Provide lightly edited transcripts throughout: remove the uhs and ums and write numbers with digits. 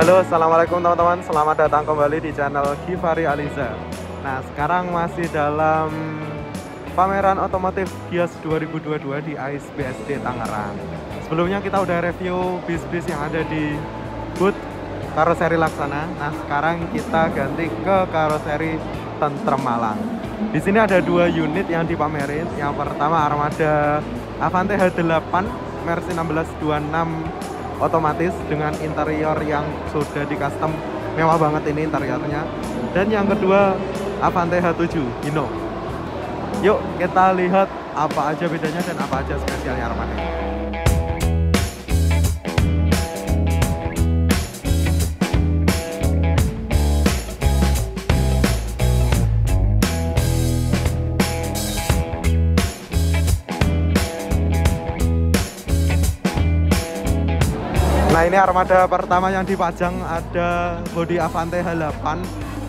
Halo, assalamualaikum teman-teman. Selamat datang kembali di channel Givari Aliza. Nah, sekarang masih dalam pameran otomotif Gias 2022 di AISBSD Tangerang. Sebelumnya kita udah review bis-bis yang ada di booth karoseri Laksana. Nah, sekarang kita ganti ke karoseri Tentrem Malang. Di sini ada dua unit yang dipamerin. Yang pertama Armada Avante H8 Mercy 1626 otomatis dengan interior yang sudah di custom, mewah banget ini interiornya. Dan yang kedua Avante H7 Hino. Yuk kita lihat apa aja bedanya dan apa aja spesialnya Armada ini. Nah, ini armada pertama yang dipajang, ada bodi Avante H8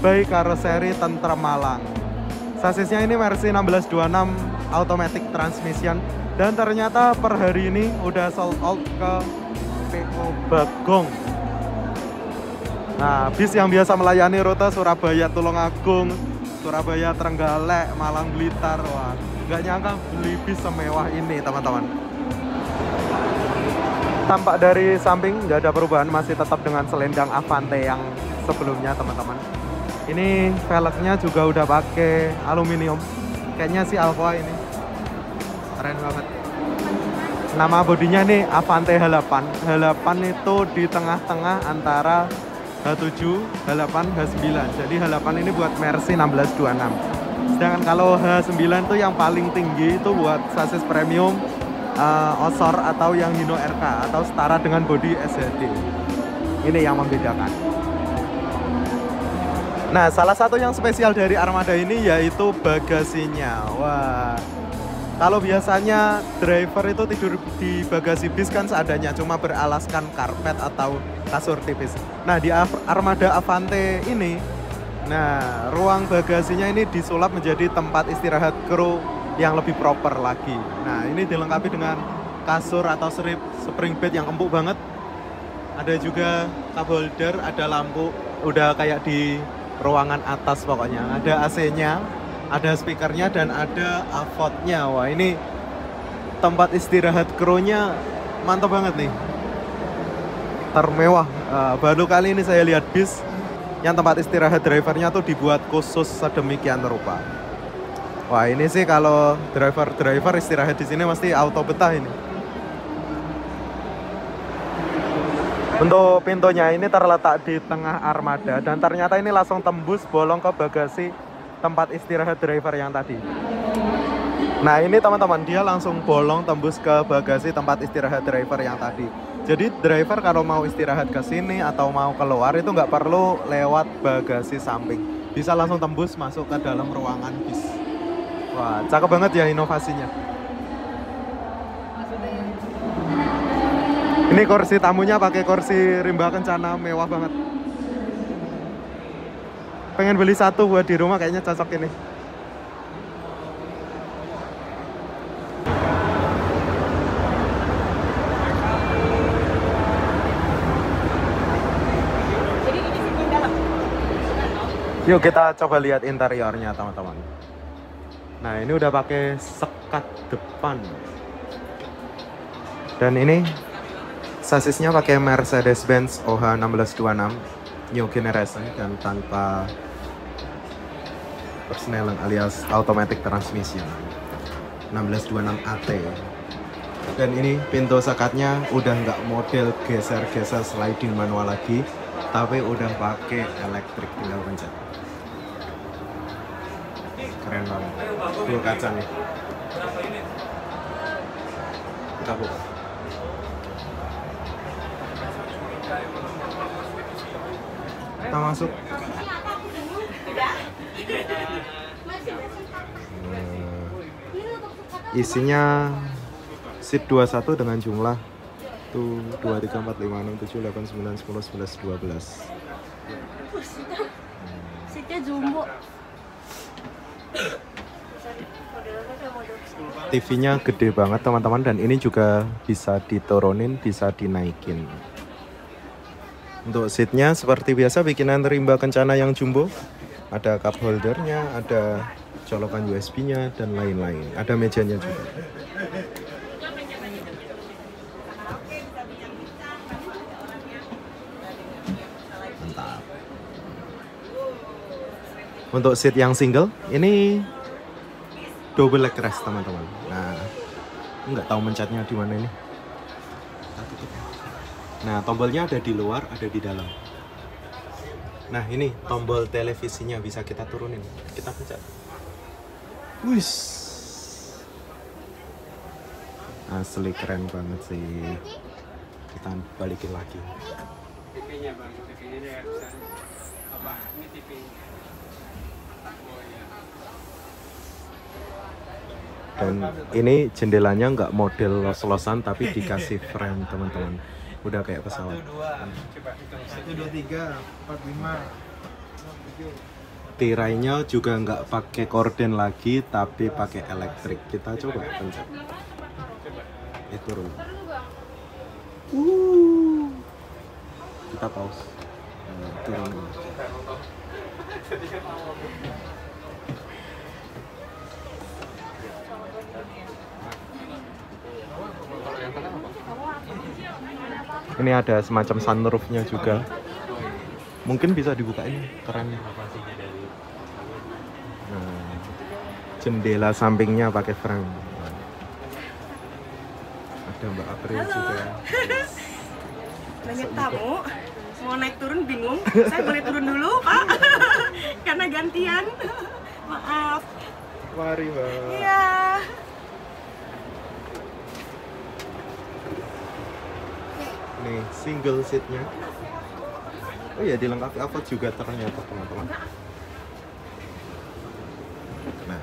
by karoseri Tentrem Malang. Sasisnya ini Mercy 1626 automatic transmission, dan ternyata per hari ini udah sold out ke PO Bagong. Nah, bis yang biasa melayani rute Surabaya Tulungagung, Surabaya Trenggalek, Malang Blitar. Wah, nggak nyangka beli bis semewah ini teman-teman. Tampak dari samping nggak ada perubahan, masih tetap dengan selendang Avante yang sebelumnya teman-teman. Ini velgnya juga udah pakai aluminium, kayaknya si Alcoa ini keren banget. Nama bodinya nih Avante H8. H8 itu di tengah-tengah antara H7, H8, H9. Jadi H8 ini buat Mercy 1626. Sedangkan kalau H9 itu yang paling tinggi itu buat sasis premium, Osor atau yang Hino RK atau setara dengan bodi SHD. Ini yang membedakan. Nah, salah satu yang spesial dari armada ini yaitu bagasinya. Wah, kalau biasanya driver itu tidur di bagasi bis kan seadanya, cuma beralaskan karpet atau kasur tipis. Nah, di armada Avante ini, nah, ruang bagasinya ini disulap menjadi tempat istirahat kru yang lebih proper lagi. Nah, ini dilengkapi dengan kasur atau spring bed yang empuk banget. Ada juga cup holder, ada lampu, udah kayak di ruangan atas pokoknya. Ada AC-nya, ada speakernya, dan ada avot-nya. Wah, ini tempat istirahat krunya mantap banget nih. Termewah. Baru kali ini saya lihat bis yang tempat istirahat drivernya tuh dibuat khusus sedemikian rupa. Wah, ini sih kalau driver istirahat di sini mesti auto betah ini. Untuk pintunya ini terletak di tengah armada, dan ternyata ini langsung tembus bolong ke bagasi tempat istirahat driver yang tadi. Nah, ini teman-teman, dia langsung bolong tembus ke bagasi tempat istirahat driver yang tadi. Jadi driver kalau mau istirahat ke sini atau mau keluar itu nggak perlu lewat bagasi samping, bisa langsung tembus masuk ke dalam ruangan bis. Wah, cakep banget ya inovasinya. Ini kursi tamunya pakai kursi rimba kencana, mewah banget. Pengen beli satu buat di rumah, kayaknya cocok ini. Yuk kita coba lihat interiornya teman-teman. Nah, ini udah pakai sekat depan. Dan ini sasisnya pakai Mercedes-Benz OH 1626 New Generation dan tanpa persneling alias automatic transmission 1626 AT. Dan ini pintu sekatnya udah nggak model geser-geser sliding manual lagi, tapi udah pakai elektrik, tinggal pencet. Keren banget. Full kaca nih. Kita buka. Kita masuk. Isinya seat 21 dengan jumlah tuh 2, 3, 4, 5, 6, 7, 8, 9, 10, 11, 12. Seatnya jumbo. TV-nya gede banget teman-teman, dan ini juga bisa diturunin, bisa dinaikin. Untuk seatnya seperti biasa bikinan Rimba Kencana yang jumbo. Ada cup holdernya, ada colokan USB-nya dan lain-lain. Ada mejanya juga. Mantap. Untuk seat yang single ini double leg rest teman-teman. Nah, nggak tahu mencetnya di mana ini. Nah, tombolnya ada di luar, ada di dalam. Nah, ini tombol televisinya bisa kita turunin. Kita pencet. Wis. Asli keren banget sih. Kita balikin lagi. TV-nya Bang, TV-nya bisa apa? Ini TV. Dan ini jendelanya nggak model los-losan tapi dikasih frame teman-teman. Udah kayak pesawat. 1, 2, 3, 4, 5. Tirainya juga nggak pakai korden lagi tapi pakai elektrik. Kita coba pencet. Turun. Kita pause. Turun. Ini ada semacam sunroofnya juga. Mungkin bisa dibuka ini, keren. Nah, jendela sampingnya pakai frame. Ada Mbak April juga. Banyak tamu, mau naik turun bingung. Saya boleh turun dulu, Pak? Karena gantian. Maaf. Mari, Mbak. Iya. Nih, single seatnya. Oh iya, dilengkapi apa juga ternyata teman-teman. Nah,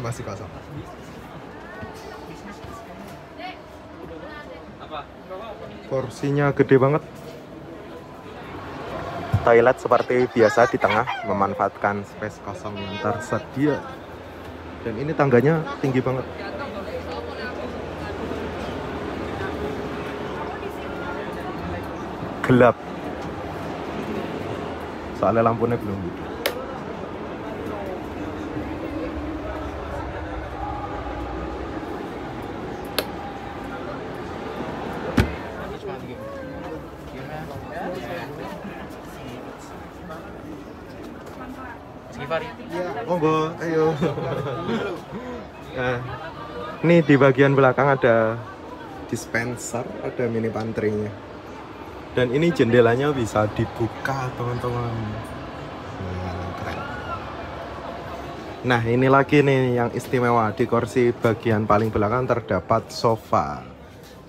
masih kosong. Porsinya gede banget. Toilet seperti biasa di tengah, memanfaatkan space kosong yang tersedia. Dan ini tangganya tinggi banget. Gelap. Soalnya lampunya belum gitu. Monggo, ayo. Nah, ini di bagian belakang ada dispenser, ada mini pantry-nya. Dan ini jendelanya bisa dibuka, teman-teman. Keren. Nah, ini lagi nih yang istimewa. Di kursi bagian paling belakang terdapat sofa.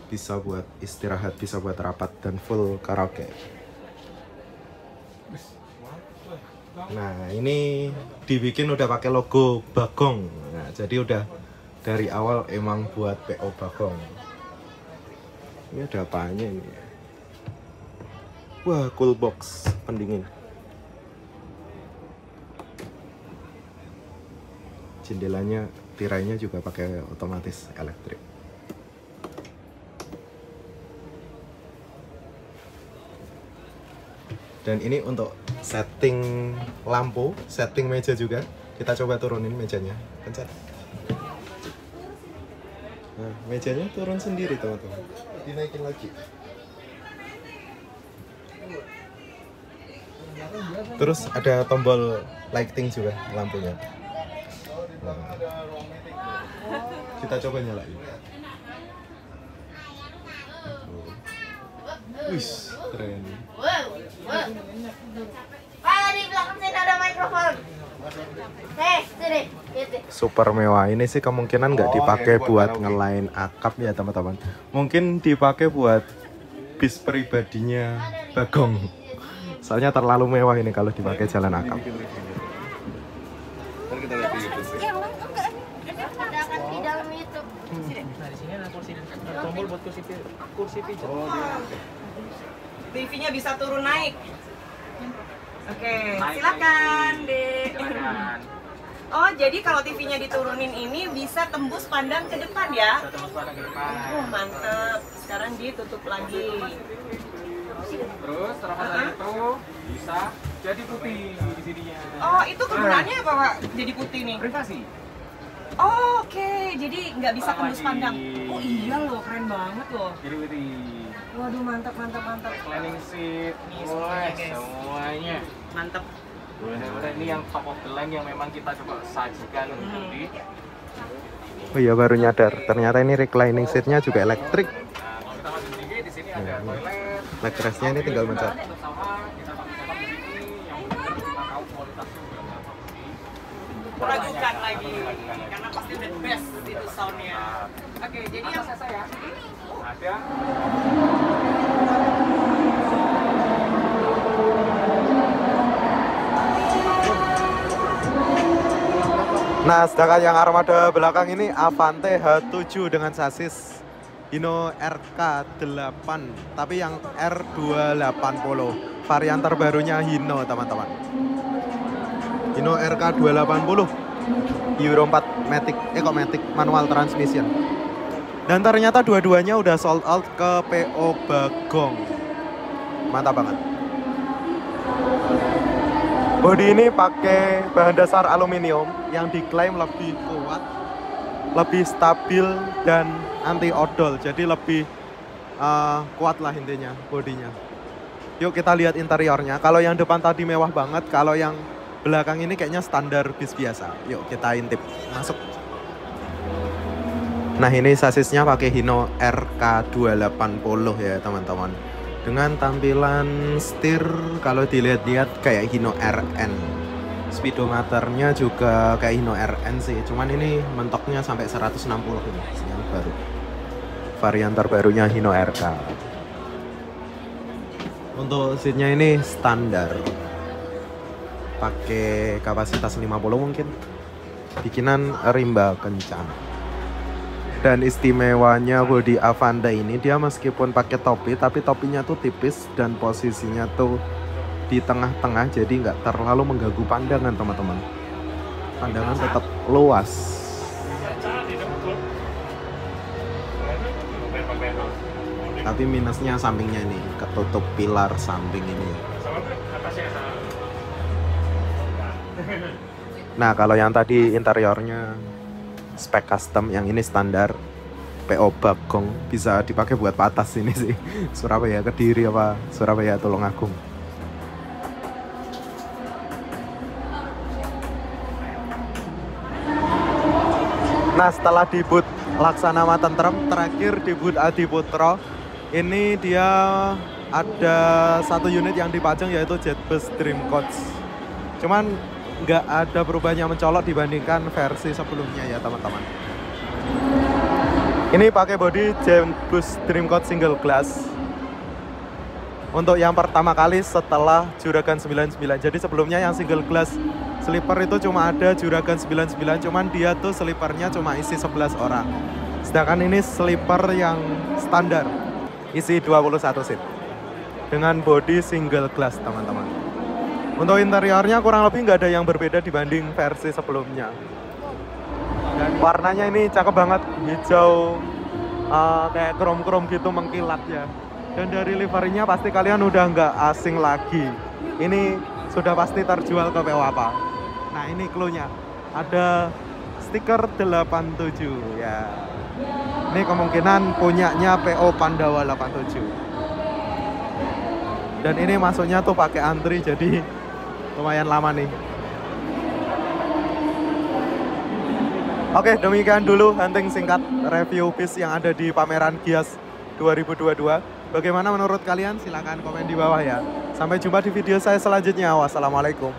Bisa buat istirahat, bisa buat rapat, dan full karaoke. Nah, ini dibikin udah pakai logo Bagong. Nah, jadi udah dari awal emang buat PO Bagong. Ini ada apanya ini? Wah, cool box pendingin. Jendelanya, tirainya juga pakai otomatis elektrik. Dan ini untuk setting lampu, setting meja juga. Kita coba turunin mejanya. Pencet. Nah, mejanya turun sendiri, teman-teman. Dinaikin lagi. Terus ada tombol lighting juga lampunya. Nah, kita coba nyalain. Wih, keren. Pak, di belakang sini ada mikrofon. Sini. Super mewah. Ini sih kemungkinan nggak dipakai buat ngelain akap ya, teman-teman. Mungkin dipakai buat bis pribadinya Bagong. Soalnya terlalu mewah ini kalau dipakai jalan akap. Ada akan di dalam YouTube. Nah, di sini ada tombol buat kursi pijat. TV-nya bisa turun naik. Oke, silakan, Dek. Oh, jadi kalau TV-nya diturunin ini bisa tembus pandang ke depan ya? Bisa tembus pandang ke depan. Oh, mantep. Sekarang ditutup lagi. Terus terpasang itu bisa jadi putih di sininya. Oh, itu kegunaannya apa, Pak? Jadi putih nih? Privasi. Oh, oke. Jadi nggak bisa tembus Lagi. pandang. Oh iya loh, keren banget loh. Jadi putih. Waduh, mantap, mantap, mantap. Reclining seat, Nih, mulai semuanya, guys. semuanya. Mantap. Benar-benar ini yang top of the line yang memang kita coba sajikan untuk di. Oh iya, baru nyadar. Ternyata ini reclining seatnya juga elektrik. Nah, kalau kita masuk sedikit di sini ada toilet. Backrestnya ini tinggal mencet. Untuk sama kita pakai di sini yang benar kita tahu kualitasnya udah berapa putih. Ragukan lagi. Karena pasti udah best itu soundnya. Oke, jadi yang Atasnya saya ada Nah, sedangkan yang armada belakang ini Avante H7 dengan sasis Hino RK8, tapi yang R280, varian terbarunya Hino, teman-teman. Hino RK280 Euro 4 Matic, Matic manual transmission. Dan ternyata dua-duanya udah sold out ke PO Bagong. Mantap banget. Bodi ini pakai bahan dasar aluminium yang diklaim lebih kuat, lebih stabil dan anti odol. Jadi lebih kuat lah intinya bodinya. Yuk kita lihat interiornya. Kalau yang depan tadi mewah banget, kalau yang belakang ini kayaknya standar bis biasa. Yuk kita intip, masuk. Nah ini sasisnya pakai Hino RK280 ya teman-teman. Dengan tampilan setir kalau dilihat-lihat kayak Hino RN. Speedometernya juga kayak Hino RN sih. Cuman ini mentoknya sampai 160 ini yang baru. Varian terbarunya Hino RK. Untuk seatnya ini standar. Pakai kapasitas 50 mungkin. Bikinan Rimba kencang. Dan istimewanya bodi Avante ini dia meskipun pakai topi tapi topinya tuh tipis dan posisinya tuh di tengah-tengah jadi nggak terlalu mengganggu pandangan teman-teman. Pandangan tetap luas. Tapi minusnya sampingnya nih, ketutup pilar samping ini. Nah kalau yang tadi interiornya spek custom, yang ini standar PO Bagong, bisa dipakai buat patas ini sih. Surabaya Kediri apa Surabaya Tulungagung. Nah setelah di boot Laksana Tentrem, terakhir di boot Adi Putro, ini dia ada satu unit yang dipajang yaitu Jetbus Dream Coach. Cuman nggak ada perubahan yang mencolok dibandingkan versi sebelumnya ya teman-teman. Ini pakai bodi Jetbus Dream Coach single glass untuk yang pertama kali setelah Juragan 99. Jadi sebelumnya yang single glass sleeper itu cuma ada Juragan 99, cuman dia tuh sleepernya cuma isi 11 orang. Sedangkan ini sleeper yang standar isi 21 seat dengan bodi single glass teman-teman. Untuk interiornya kurang lebih nggak ada yang berbeda dibanding versi sebelumnya. Dan warnanya ini cakep banget, hijau kayak krom-krom gitu mengkilat ya. Dan dari liverynya pasti kalian udah nggak asing lagi. Ini sudah pasti terjual ke PO apa. Nah ini clue-nya, ada stiker 87 ya. Ini kemungkinan punyanya PO Pandawa 87. Dan ini masuknya tuh pakai antri jadi lumayan lama nih. Oke, demikian dulu hunting singkat review bis yang ada di pameran Gias 2022. Bagaimana menurut kalian? Silahkan komen di bawah ya. Sampai jumpa di video saya selanjutnya. Wassalamualaikum.